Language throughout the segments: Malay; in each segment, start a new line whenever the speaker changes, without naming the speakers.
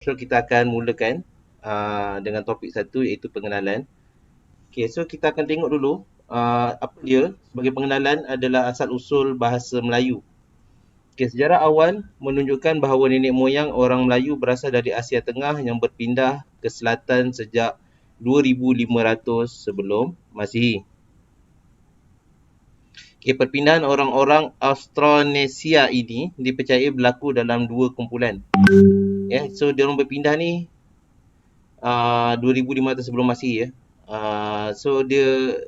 So kita akan mulakan dengan topik satu iaitu pengenalan. Okay, so kita akan tengok dulu apa dia. Sebagai pengenalan adalah asal usul bahasa Melayu. Okay, sejarah awal menunjukkan bahawa nenek moyang orang Melayu berasal dari Asia Tengah yang berpindah ke selatan sejak 2500 sebelum Masihi. Okay, perpindahan orang-orang Austronesia ini dipercayai berlaku dalam dua kumpulan. So dia orang berpindah ni 2500 sebelum Masihi ya. So dia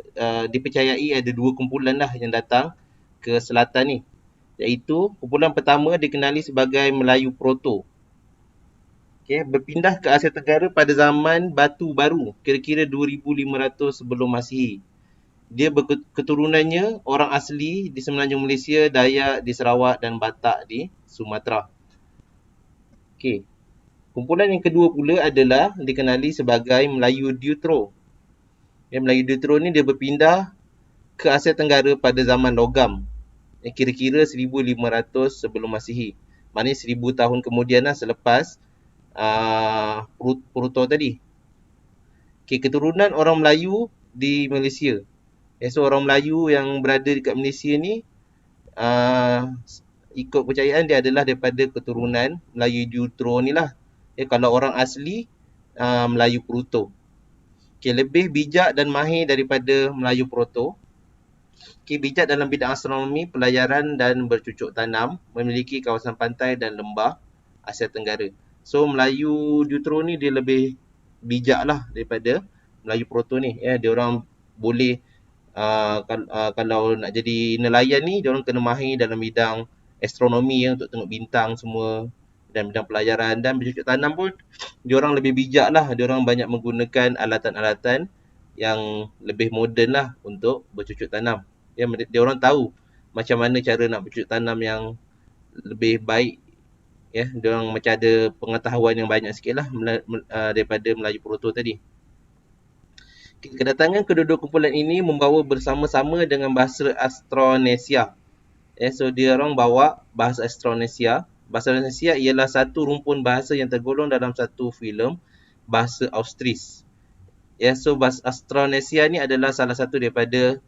dipercayai ada dua kumpulan lah yang datang ke selatan ni. Iaitu kumpulan pertama dikenali sebagai Melayu Proto. Okay, berpindah ke Asia Tenggara pada zaman Batu Baru, kira-kira 2500 sebelum Masihi. Dia keturunannya orang asli di semenanjung Malaysia, Dayak di Sarawak dan Batak di Sumatera. Okay. Kumpulan yang kedua pula adalah dikenali sebagai Melayu Deutero. Melayu Deutero ni dia berpindah ke Asia Tenggara pada zaman Logam. Kira-kira 1500 sebelum Masihi. Maknanya 1000 tahun kemudian lah selepas Proto tadi. Okay, keturunan orang Melayu di Malaysia. So orang Melayu yang berada dekat Malaysia ni ikut kepercayaan dia adalah daripada keturunan Melayu Deutero ni lah. Kalau orang asli Melayu Proto. Okay, lebih bijak dan mahir daripada Melayu Proto. Okay, bijak dalam bidang astronomi, pelayaran dan bercucuk tanam, memiliki kawasan pantai dan lembah Asia Tenggara. So Melayu Deutero ni dia lebih bijak lah daripada Melayu Proto ni. Dia orang boleh kalau nak jadi nelayan ni, dia orang kena mahir dalam bidang astronomi untuk tengok bintang semua, dan bidang pelayaran dan bercucuk tanam pun dia orang lebih bijak lah. Dia orang banyak menggunakan alatan-alatan yang lebih moden lah untuk bercucuk tanam. Dia orang tahu macam mana cara nak bercucuk tanam yang lebih baik. Dia orang macam ada pengetahuan yang banyak sikit lah daripada Melayu Proto tadi. Kedatangan kedua-dua kumpulan ini membawa bersama-sama dengan bahasa Austronesia. So dia orang bawa bahasa Austronesia. Bahasa Austronesia ialah satu rumpun bahasa yang tergolong dalam satu filem bahasa Austris. So bahasa Austronesia ni adalah salah satu daripada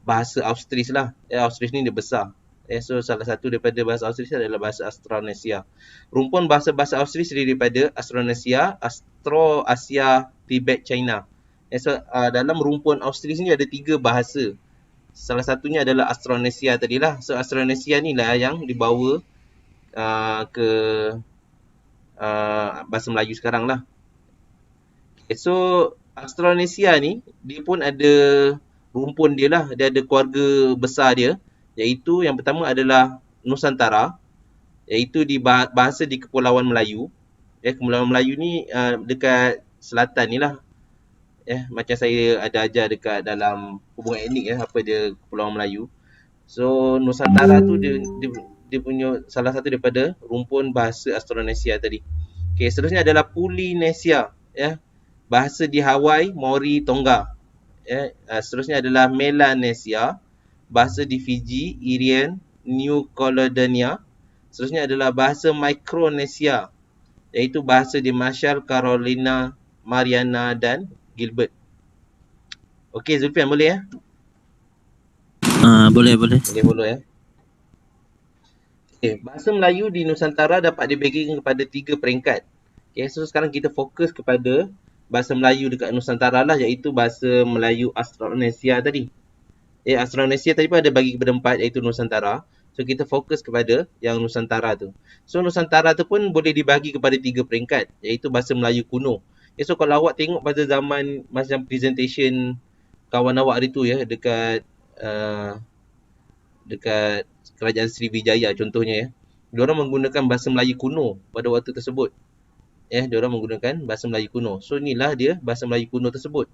bahasa Austris lah. Austris ni dia besar. So salah satu daripada bahasa Austris adalah bahasa Austronesia. Rumpun bahasa-bahasa Austris daripada Austronesia, Austro-Asia, Tibet, China. So dalam rumpun Austris ni ada 3 bahasa. Salah satunya adalah Austronesia tadilah. So Austronesia ni lah yang dibawa ke bahasa Melayu sekarang lah. So Austronesia ni dia pun ada rumpun dia lah. Dia ada keluarga besar dia, iaitu yang pertama adalah Nusantara, iaitu di bahasa di Kepulauan Melayu. Kepulauan Melayu ni dekat selatan ni lah. Macam saya ada ajar dekat dalam hubungan etnik apa dia Kepulauan Melayu. So Nusantara tu dia punya salah satu daripada rumpun bahasa Austronesia tadi. Okay, seterusnya adalah Polynesia, bahasa di Hawaii, Maori, Tonga. Seterusnya adalah Melanesia, bahasa di Fiji, Irian, New Caledonia. Seterusnya adalah bahasa Micronesia, iaitu bahasa di Marshall, Carolina, Mariana dan Gilbert. Okey Zulfian, boleh ya?
Boleh.
Boleh. Okay, bahasa Melayu di Nusantara dapat dibagikan kepada 3 peringkat. Okay, so sekarang kita fokus kepada bahasa Melayu dekat Nusantara lah, iaitu bahasa Melayu Austronesia tadi. Austronesia tadi pun ada bagi kepada 4, iaitu Nusantara. So kita fokus kepada yang Nusantara tu. So Nusantara tu pun boleh dibagi kepada 3 peringkat, iaitu bahasa Melayu kuno. So kalau awak tengok pada zaman macam presentation kawan awak hari tu dekat Kerajaan Sriwijaya contohnya, diorang menggunakan bahasa Melayu kuno pada waktu tersebut. Diorang menggunakan bahasa Melayu kuno. So inilah dia bahasa Melayu kuno tersebut.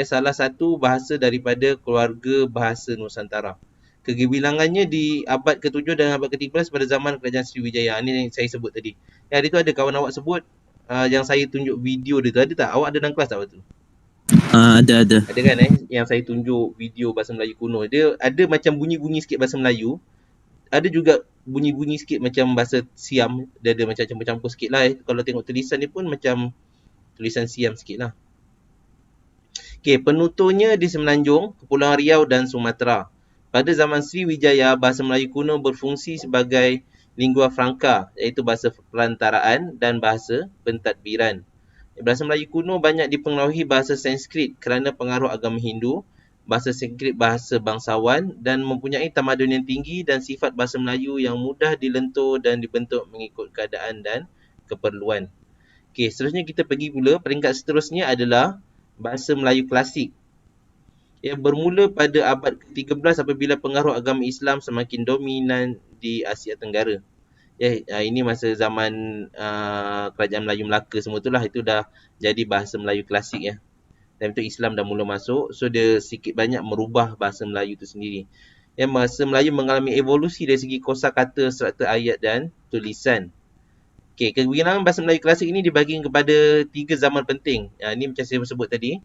Salah satu bahasa daripada keluarga bahasa Nusantara. Kegebilangannya di abad ke-7 dan abad ke-13 pada zaman Kerajaan Sriwijaya. Ini yang saya sebut tadi. Hari tu ada kawan awak sebut yang saya tunjuk video dia tu. Ada tak? Awak ada dalam kelas tak waktu tu?
Ada.
Ada kan yang saya tunjuk video bahasa Melayu kuno. Dia ada macam bunyi-bunyi sikit bahasa Melayu. ada juga bunyi-bunyi sikit macam bahasa Siam. Dia ada macam campur-campur sikit lah. Kalau tengok tulisan ni pun macam tulisan Siam sikit lah. Okey, penuturnya di Semenanjung, Kepulauan Riau dan Sumatera. Pada zaman Sriwijaya, bahasa Melayu kuno berfungsi sebagai lingua franca, iaitu bahasa perantaraan dan bahasa pentadbiran. Bahasa Melayu kuno banyak dipengaruhi bahasa Sanskrit kerana pengaruh agama Hindu. Bahasa Sanskrit bahasa bangsawan dan mempunyai tamadun yang tinggi dan sifat bahasa Melayu yang mudah dilentur dan dibentuk mengikut keadaan dan keperluan. Okey, seterusnya kita pergi pula. Peringkat seterusnya adalah bahasa Melayu klasik. Yang bermula pada abad ke-13 apabila pengaruh agama Islam semakin dominan di Asia Tenggara. Ini masa zaman kerajaan Melayu Melaka semua tu lah. Itu dah jadi bahasa Melayu klasik ya. Dan itu Islam dah mula masuk. So dia sikit banyak merubah bahasa Melayu tu sendiri. Bahasa Melayu mengalami evolusi dari segi kosakata, serata ayat dan tulisan. Okey, kegunaan bahasa Melayu klasik ini dibagi kepada 3 zaman penting. Ini macam saya sebut tadi.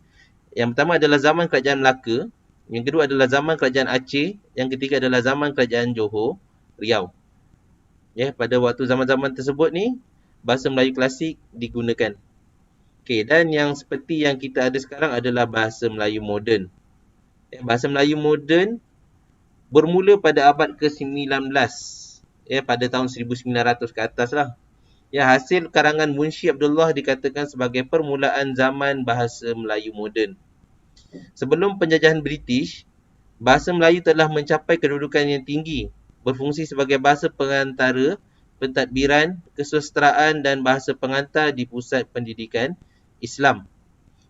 Yang pertama adalah zaman kerajaan Melaka. Yang kedua adalah zaman kerajaan Aceh. Yang ketiga adalah zaman kerajaan Johor, Riau. Pada waktu zaman-zaman tersebut ni, bahasa Melayu klasik digunakan. Okey, dan yang seperti yang kita ada sekarang adalah bahasa Melayu moden. Bahasa Melayu moden bermula pada abad ke-19. Pada tahun 1900 ke atas lah. Hasil karangan Munshi Abdullah dikatakan sebagai permulaan zaman bahasa Melayu moden. Sebelum penjajahan British, bahasa Melayu telah mencapai kedudukan yang tinggi, berfungsi sebagai bahasa pengantara, pentadbiran, kesusastraan dan bahasa pengantar di pusat pendidikan Islam.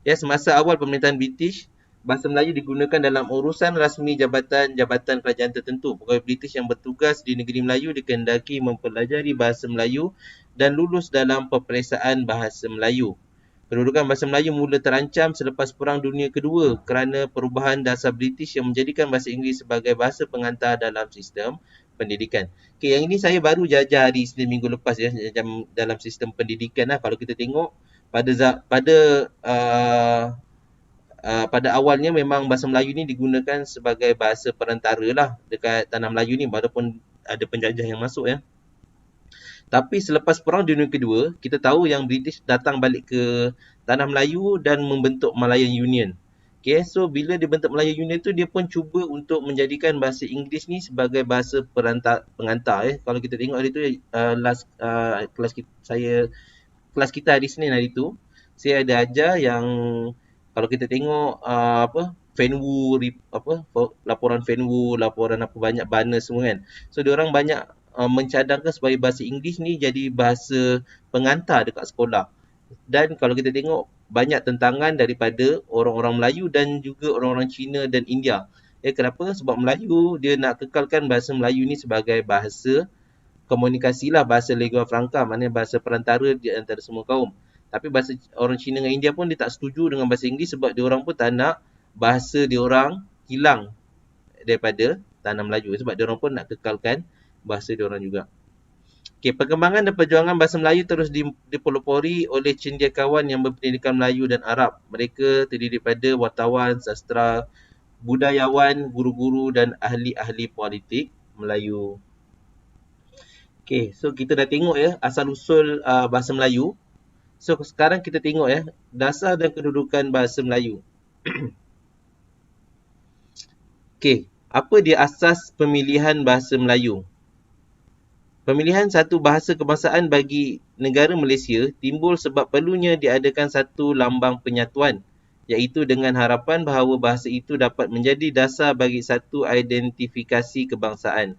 Semasa awal pemerintahan British, bahasa Melayu digunakan dalam urusan rasmi jabatan-jabatan kerajaan tertentu. Pegawai British yang bertugas di negeri Melayu dikehendaki mempelajari bahasa Melayu dan lulus dalam peperiksaan bahasa Melayu. Kedudukan bahasa Melayu mula terancam selepas Perang Dunia Kedua kerana perubahan dasar British yang menjadikan bahasa Inggeris sebagai bahasa pengantar dalam sistem pendidikan. Okey, yang ini saya baru jajah hari Isnin minggu lepas dalam sistem pendidikan lah. Kalau kita tengok pada awalnya memang bahasa Melayu ni digunakan sebagai bahasa perantara lah dekat tanah Melayu ni, walaupun ada penjajah yang masuk ya. Tapi selepas Perang Dunia Kedua, kita tahu yang British datang balik ke tanah Melayu dan membentuk Malayan Union. Okay, so bila dia bentuk Malayan Union tu, dia pun cuba untuk menjadikan bahasa Inggeris ni sebagai bahasa pengantar. Kalau kita tengok hari tu, kelas kita hari Senin hari tu, saya ada ajar yang kalau kita tengok Fenwu, laporan Fenwu, laporan apa banyak Barnes semua kan. So diorang banyak mencadangkan supaya bahasa Inggeris ni jadi bahasa pengantar dekat sekolah. Dan kalau kita tengok banyak tentangan daripada orang-orang Melayu dan juga orang-orang Cina dan India. Kenapa? Sebab Melayu dia nak kekalkan bahasa Melayu ni sebagai bahasa komunikasi lah, bahasa lingua franca, maknanya bahasa perantara di antara semua kaum. Tapi bahasa orang Cina dengan India pun dia tak setuju dengan bahasa Inggeris sebab diorang pun tak nak bahasa diorang hilang daripada tanah Melayu. Sebab diorang pun nak kekalkan bahasa diorang juga. Okey, perkembangan dan perjuangan bahasa Melayu terus dipelopori oleh cendekiawan yang berpendidikan Melayu dan Arab. Mereka terdiri daripada wartawan, sastra, budayawan, guru-guru dan ahli-ahli politik Melayu. Okey, so kita dah tengok asal-usul bahasa Melayu. So sekarang kita tengok dasar dan kedudukan bahasa Melayu. Okey, apa dia asas pemilihan bahasa Melayu? Pemilihan satu bahasa kebangsaan bagi negara Malaysia timbul sebab perlunya diadakan satu lambang penyatuan, iaitu dengan harapan bahawa bahasa itu dapat menjadi dasar bagi satu identifikasi kebangsaan.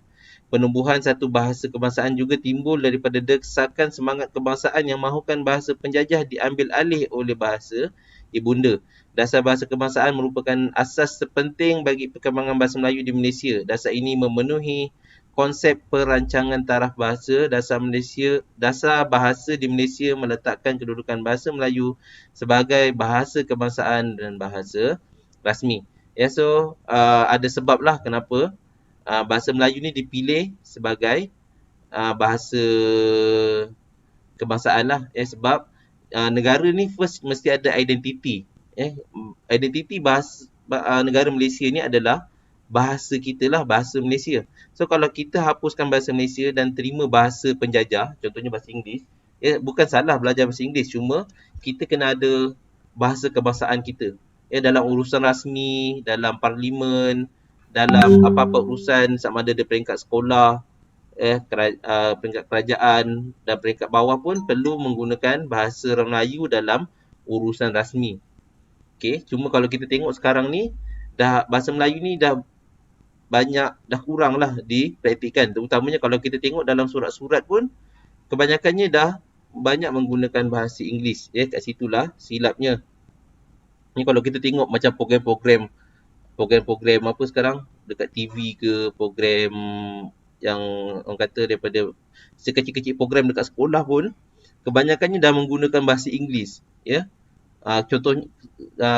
Penumbuhan satu bahasa kebangsaan juga timbul daripada desakan semangat kebangsaan yang mahukan bahasa penjajah diambil alih oleh bahasa ibunda. Dasar bahasa kebangsaan merupakan asas terpenting bagi perkembangan bahasa Melayu di Malaysia. Dasar ini memenuhi konsep perancangan taraf bahasa. Dasar bahasa di Malaysia meletakkan kedudukan bahasa Melayu sebagai bahasa kebangsaan dan bahasa rasmi. So ada sebab lah kenapa bahasa Melayu ni dipilih sebagai bahasa kebangsaan lah. Sebab negara ni first mesti ada identiti. Identiti bahasa negara Malaysia ni adalah bahasa kita lah, bahasa Malaysia. So kalau kita hapuskan bahasa Malaysia dan terima bahasa penjajah, contohnya bahasa Inggeris, bukan salah belajar bahasa Inggeris, cuma kita kena ada bahasa kebangsaan kita. Dalam urusan rasmi, dalam parlimen, dalam apa-apa urusan sama ada di peringkat sekolah, peringkat kerajaan dan peringkat bawah pun perlu menggunakan bahasa Melayu dalam urusan rasmi. Okey, cuma kalau kita tengok sekarang ni, bahasa Melayu ni dah kurang lah dipraktikkan. Terutamanya kalau kita tengok dalam surat-surat pun, kebanyakannya dah banyak menggunakan bahasa Inggeris. Kat situlah silapnya. Ni kalau kita tengok macam program-program apa sekarang dekat TV ke, program yang orang kata daripada sekecil-kecil program dekat sekolah pun, kebanyakannya dah menggunakan bahasa Inggeris. Contohnya,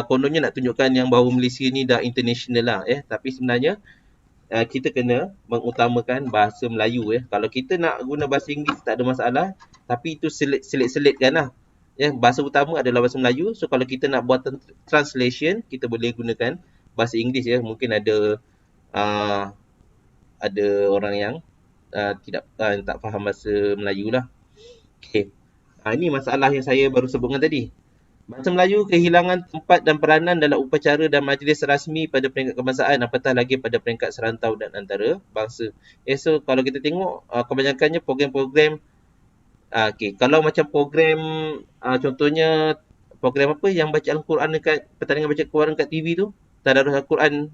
kononnya nak tunjukkan yang bahawa Malaysia ni dah international lah. Tapi sebenarnya kita kena mengutamakan bahasa Melayu. Kalau kita nak guna bahasa Inggeris tak ada masalah, tapi itu selit-selitkan lah. Bahasa utama adalah bahasa Melayu. So kalau kita nak buat translation, kita boleh gunakan bahasa Inggeris. Mungkin uh, ada orang yang tak faham bahasa Melayu lah. Okay. Ini masalah yang saya baru sebutkan tadi. Bahasa Melayu kehilangan tempat dan peranan dalam upacara dan majlis rasmi pada peringkat kebangsaan, apatah lagi pada peringkat serantau dan antara bangsa. So kalau kita tengok kebanyakannya program-program, kalau macam program contohnya program apa yang baca Al-Quran dekat pertandingan baca Al-Quran dekat TV tu, Tadarus Al-Quran,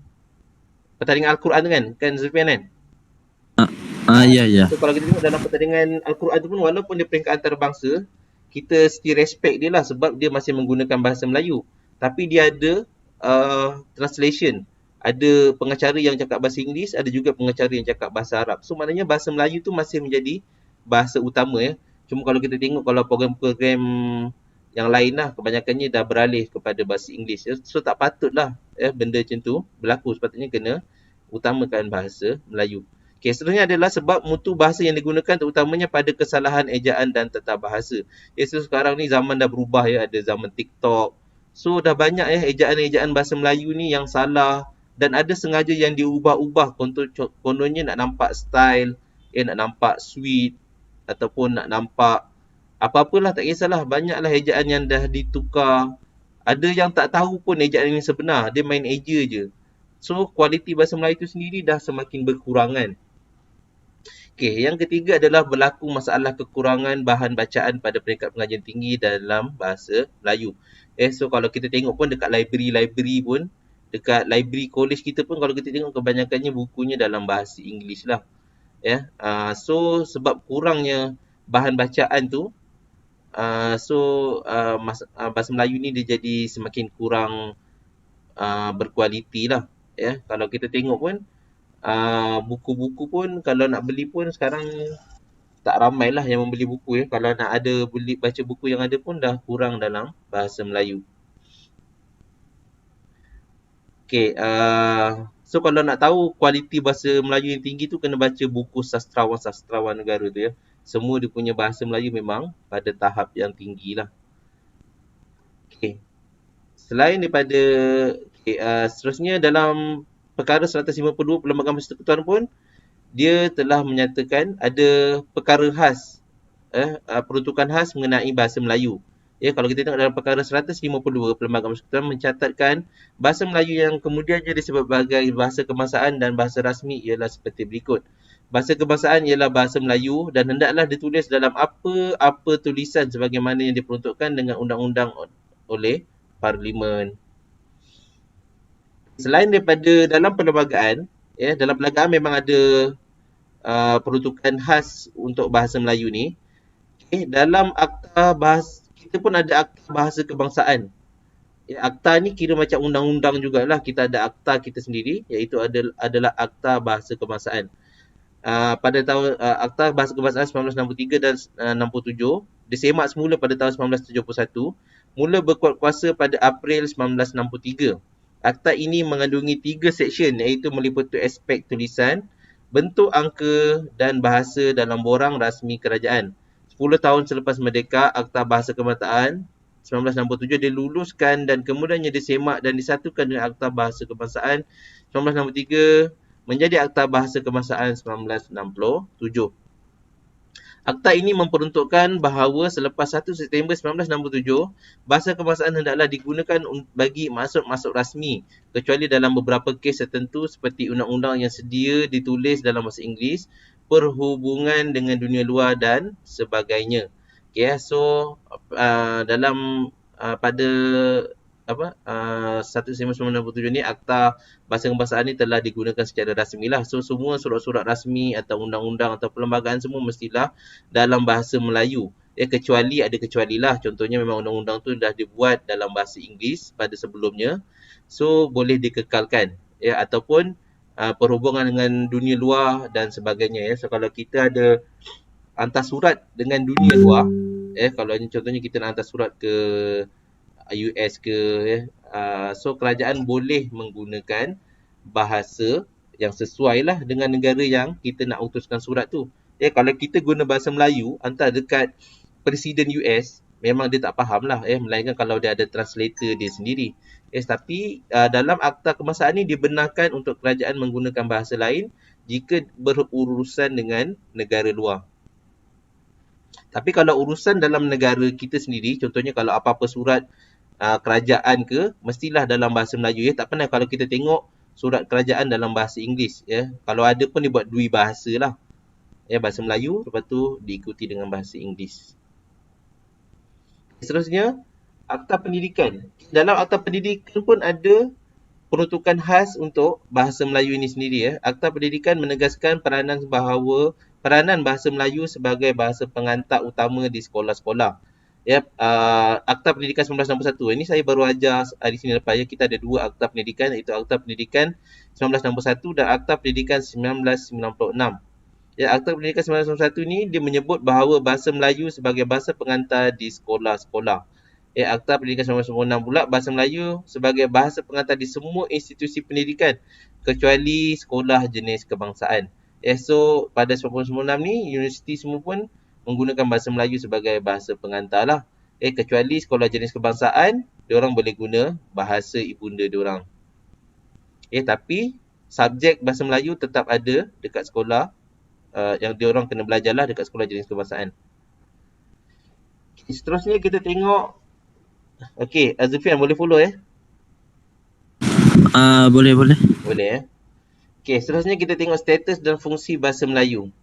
pertandingan Al-Quran tu kan Zulfian kan?
Ya.
So kalau kita tengok dalam pertandingan Al-Quran tu pun, walaupun dia peringkat antarabangsa, kita still respect dia lah sebab dia masih menggunakan bahasa Melayu. Tapi dia ada translation. Ada pengacara yang cakap bahasa Inggeris, ada juga pengacara yang cakap bahasa Arab. So maknanya bahasa Melayu tu masih menjadi bahasa utama. Cuma kalau kita tengok kalau program-program yang lain lah, kebanyakannya dah beralih kepada bahasa Inggeris. So tak patutlah benda macam tu berlaku. Sepatutnya kena utamakan bahasa Melayu. Okay, seterusnya adalah sebab mutu bahasa yang digunakan terutamanya pada kesalahan ejaan dan tata bahasa. So sekarang ni zaman dah berubah ada zaman TikTok. So dah banyak ejaan-ejaan bahasa Melayu ni yang salah dan ada sengaja yang diubah-ubah. Kononnya nak nampak style, nak nampak sweet ataupun nak nampak apa-apalah, tak kisahlah. Banyaklah ejaan yang dah ditukar. Ada yang tak tahu pun ejaan ini sebenar, dia main eja je. So kualiti bahasa Melayu itu sendiri dah semakin berkurangan. Okey, yang ketiga adalah berlaku masalah kekurangan bahan bacaan pada peringkat pengajian tinggi dalam bahasa Melayu. So kalau kita tengok pun dekat library pun, dekat library college kita pun, kalau kita tengok kebanyakannya bukunya dalam bahasa Inggeris lah. So sebab kurangnya bahan bacaan tu, bahasa Melayu ni dia jadi semakin kurang berkualiti lah. Kalau kita tengok pun, buku-buku pun kalau nak beli pun sekarang tak ramai lah yang membeli buku. Kalau nak baca buku yang ada pun dah kurang dalam bahasa Melayu. Okay, so kalau nak tahu kualiti bahasa Melayu yang tinggi tu, kena baca buku sastrawan-sastrawan negara tu. Semua dia punya bahasa Melayu memang pada tahap yang tinggi lah. Okay. Selain daripada seterusnya dalam perkara 152 Perlembagaan Persekutuan pun, dia telah menyatakan ada perkara khas, peruntukan khas mengenai bahasa Melayu. Kalau kita tengok dalam perkara 152 Perlembagaan Persekutuan mencatatkan bahasa Melayu yang kemudiannya disebut sebagai bahasa kebangsaan dan bahasa rasmi ialah seperti berikut. Bahasa kebangsaan ialah bahasa Melayu dan hendaklah ditulis dalam apa-apa tulisan sebagaimana yang diperuntukkan dengan undang-undang oleh Parlimen. Selain daripada dalam perlembagaan, dalam perlembagaan memang ada peruntukan khas untuk bahasa Melayu ni. Dalam akta bahasa, kita pun ada akta bahasa kebangsaan. Akta ni kira macam undang-undang jugalah. Kita ada akta kita sendiri, iaitu adalah akta bahasa kebangsaan. Pada tahun akta bahasa kebangsaan 1963 dan 67 disemak semula pada tahun 1971, mula berkuat kuasa pada April 1963. Akta ini mengandungi 3 seksyen, iaitu meliputi aspek tulisan, bentuk angka dan bahasa dalam borang rasmi kerajaan. 10 tahun selepas merdeka, Akta Bahasa Kebangsaan 1967 diluluskan dan kemudiannya disemak dan disatukan dengan Akta Bahasa Kebangsaan 1963 menjadi Akta Bahasa Kebangsaan 1967. Akta ini memperuntukkan bahawa selepas 1 September 1967, bahasa kebangsaan hendaklah digunakan bagi maksud-maksud rasmi kecuali dalam beberapa kes tertentu seperti undang-undang yang sedia ditulis dalam bahasa Inggeris, perhubungan dengan dunia luar dan sebagainya. Okay, so pada 1 September 1967 ni Akta Bahasa Kebangsaan ni telah digunakan secara rasmi lah. So semua surat-surat rasmi atau undang-undang atau perlembagaan semua mestilah dalam bahasa Melayu. Kecuali ada kecuali lah. Contohnya memang undang-undang tu dah dibuat dalam bahasa Inggeris pada sebelumnya. So boleh dikekalkan. Ataupun perhubungan dengan dunia luar dan sebagainya. So kalau kita ada hantar surat dengan dunia luar, kalau contohnya kita nak hantar surat ke US ke, so kerajaan boleh menggunakan bahasa yang sesuai lah dengan negara yang kita nak utuskan surat tu. Kalau kita guna bahasa Melayu hantar dekat Presiden US, memang dia tak faham lah, melainkan kalau dia ada translator dia sendiri. Tapi dalam Akta Kebangsaan ni dibenarkan untuk kerajaan menggunakan bahasa lain jika berurusan dengan negara luar. Tapi kalau urusan dalam negara kita sendiri, contohnya kalau apa-apa surat kerajaan ke, mestilah dalam bahasa Melayu. Tak pernah kalau kita tengok surat kerajaan dalam bahasa Inggeris. Kalau ada pun dia buat dua bahasa lah. Bahasa Melayu, lepas tu diikuti dengan bahasa Inggeris. Seterusnya, Akta Pendidikan. Dalam Akta Pendidikan pun ada peruntukan khas untuk bahasa Melayu ini sendiri. Akta Pendidikan menegaskan peranan bahasa Melayu sebagai bahasa pengantar utama di sekolah-sekolah. Akta Pendidikan 1961. Ini saya baru ajar di sini lepas. Kita ada dua Akta Pendidikan, iaitu Akta Pendidikan 1961 dan Akta Pendidikan 1996. Akta Pendidikan 1991 ni dia menyebut bahawa bahasa Melayu sebagai bahasa pengantar di sekolah-sekolah. Akta Pendidikan 1996 pula bahasa Melayu sebagai bahasa pengantar di semua institusi pendidikan kecuali sekolah jenis kebangsaan. So pada 1996 ni universiti semua pun menggunakan bahasa Melayu sebagai bahasa pengantar lah. Kecuali sekolah jenis kebangsaan, diorang boleh guna bahasa ibunda diorang. Tapi subjek bahasa Melayu tetap ada dekat sekolah, yang diorang kena belajar lah dekat sekolah jenis kebangsaan. Seterusnya kita tengok. Zulfian boleh follow
Boleh.
Boleh seterusnya kita tengok status dan fungsi bahasa Melayu.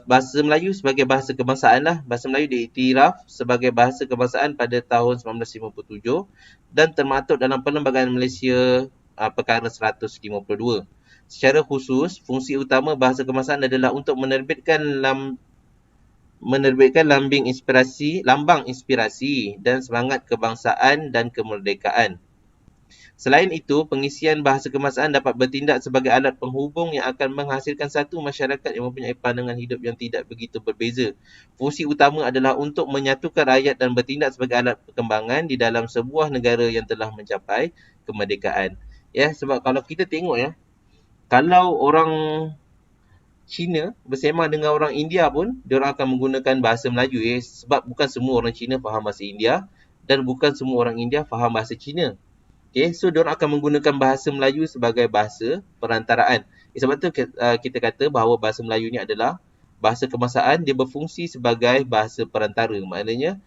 Bahasa Melayu sebagai bahasa kebangsaan lah. Bahasa Melayu diiktiraf sebagai bahasa kebangsaan pada tahun 1957 dan termaktub dalam Perlembagaan Malaysia Perkara 152. Secara khusus, fungsi utama bahasa kebangsaan adalah untuk menerbitkan lambang inspirasi dan semangat kebangsaan dan kemerdekaan. Selain itu, pengisian bahasa kebangsaan dapat bertindak sebagai alat penghubung yang akan menghasilkan satu masyarakat yang mempunyai pandangan hidup yang tidak begitu berbeza. Fungsi utama adalah untuk menyatukan rakyat dan bertindak sebagai alat perkembangan di dalam sebuah negara yang telah mencapai kemerdekaan. Sebab kalau kita tengok kalau orang Cina bersama dengan orang India pun, diorang akan menggunakan bahasa Melayu. Sebab bukan semua orang Cina faham bahasa India dan bukan semua orang India faham bahasa Cina. So diorang akan menggunakan bahasa Melayu sebagai bahasa perantaraan. Sebab tu kita kata bahawa bahasa Melayu ni adalah bahasa kebangsaan, dia berfungsi sebagai bahasa perantara. Maknanya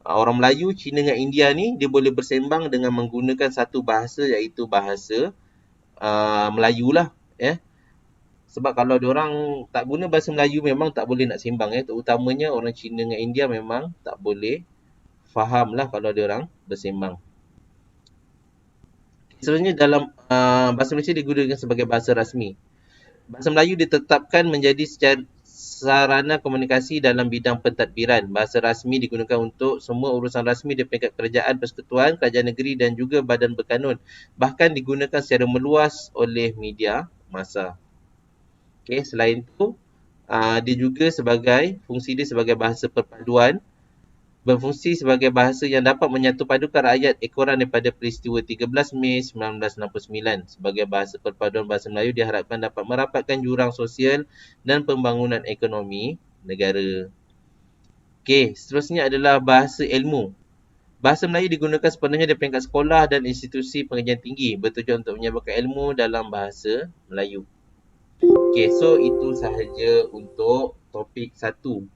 orang Melayu, Cina dengan India ni dia boleh bersembang dengan menggunakan satu bahasa, iaitu bahasa Melayu lah. Sebab kalau diorang tak guna bahasa Melayu memang tak boleh nak sembang. Terutamanya orang Cina dengan India memang tak boleh faham lah kalau diorang bersembang. Sebenarnya dalam bahasa Malaysia digunakan sebagai bahasa rasmi. Bahasa Melayu ditetapkan menjadi sarana komunikasi dalam bidang pentadbiran. Bahasa rasmi digunakan untuk semua urusan rasmi di peringkat kerajaan persekutuan, kerajaan negeri dan juga badan berkanun. Bahkan digunakan secara meluas oleh media massa. Selain itu, dia juga fungsi dia sebagai bahasa perpaduan, berfungsi sebagai bahasa yang dapat menyatu padukan rakyat ekoran daripada peristiwa 13 Mei 1969. Sebagai bahasa perpaduan bahasa Melayu diharapkan dapat merapatkan jurang sosial dan pembangunan ekonomi negara. Okey, seterusnya adalah bahasa ilmu. Bahasa Melayu digunakan sepenuhnya di peringkat sekolah dan institusi pengajian tinggi bertujuan untuk menyebarkan ilmu dalam bahasa Melayu. Okey, so itu sahaja untuk topik 1.